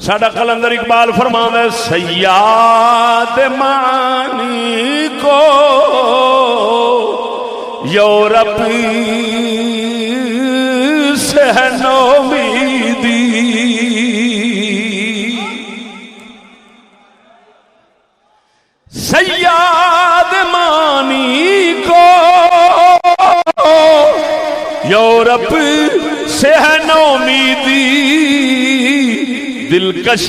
ساڈا قلندر اقبال فرماتا ہے سیاد معنی کو یورپ سے ہے نومیدی، سیاد معنی کو یورپ سے ہے نومیدی، دلکش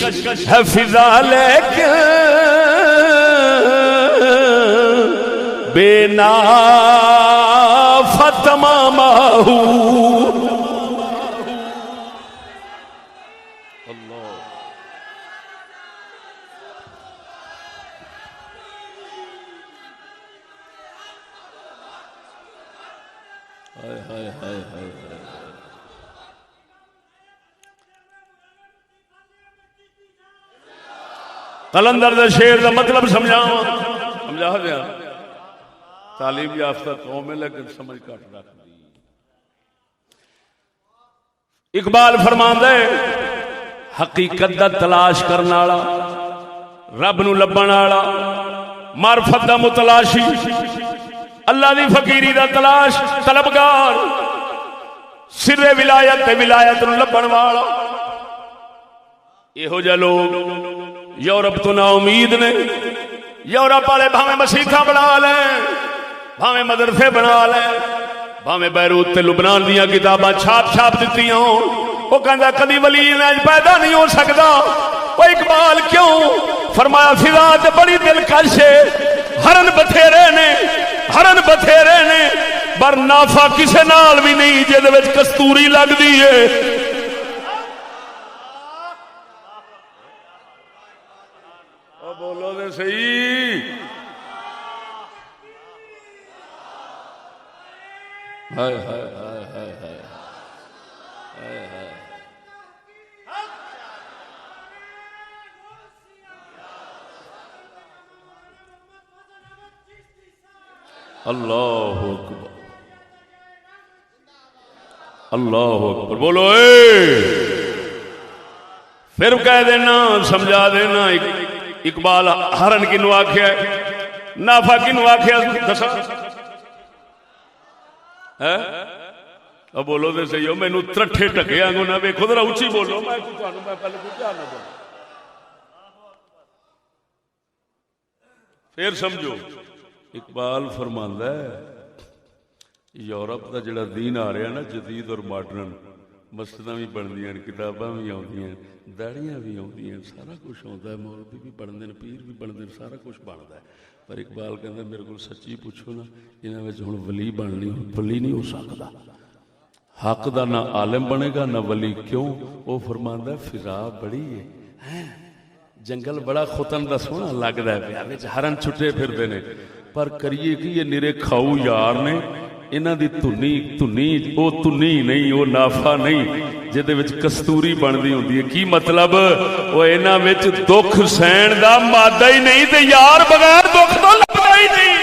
ہے فضا لیکن بے نافت ماماہو۔ قلندر دے شعر دا مطلب سمجھا دیا، تعلیم یافتہ قوم ہے لیکن سمجھ کٹ رکھ دی۔ اقبال فرماندا ہے حقیقت دا تلاش کرن والا، رب نو لبن والا، معرفت دا متلاشی، اللہ دی فقیری دا تلاش طلبگار، سر ولایت تے ولایت نو لبن والا، یہو جہ لوگ یورپ تو نا امید نے۔ یورپ والے بھاویں مسیحاں بنا لیں، بھاویں مدرسے بنا لیں، بھاویں بیروت تے لبنان دیاں کتاباں چھاپ دیتی ہوں، وہ کہندا کدی ولی پیدا نہیں ہو سکتا۔ وہ اقبال کیوں فرمایا فضا تے بڑی دلکش ہے، ہرن بتھیرے نے پر نافع کسے نال بھی نہیں جے دے وچ کستوری لگدی ہے۔ بولو دے صحیح، ہائے ہائے ہائے ہائے ہائے ہائے، اللہ اکبر اللہ اکبر، بولو اے پھر کہہ دینا سمجھا دینا۔ اقبال ہرن کنو آکھیا ہے، نافع کنو آکھیا دسا ہے؟ اب بولو دے صحیح ہو، مینوں ترٹھے ٹکے آنگو نہ ویکھو ذرا اونچی بولو، میں پہلے کچھ نہ بولو پھر سمجھو۔ اقبال فرماندا ہے یورپ دا جڑا دین آ رہا نا جدید اور ماڈرن، مسجداں بھی بندیاں، کتاباں بھی آندیاں، داڑیاں بھی آندیاں، سارا کچھ آندا ہے، مولوی بھی بنتے ہیں، پیر بھی بنتے ہیں، سارا کچھ بنتا ہے، پر اقبال کہندا میرے کو سچی پوچھو نا انہاں وچ ہن ولی بننی ولی نہیں ہو سکدا، حق دا نہ عالم بنے گا نہ ولی۔ کیوں؟ وہ فرماندا ہے فضا بڑی ہے، جنگل بڑا ختن دا سونا لگدا ہے پیا، وچ ہرن چھٹے پھردے نے، پر کریے کہ یہ نرے کھاؤ یار نے، انہاں دی تنی او تنی نہیں، او نافع نہیں جدے وچ کستوری بندی ہوندی ہے۔ کی مطلب؟ او انہاں وچ دکھ سہن دا مادہ ہی نہیں تے یار بغیر دکھ تو لگدا ہی نہیں۔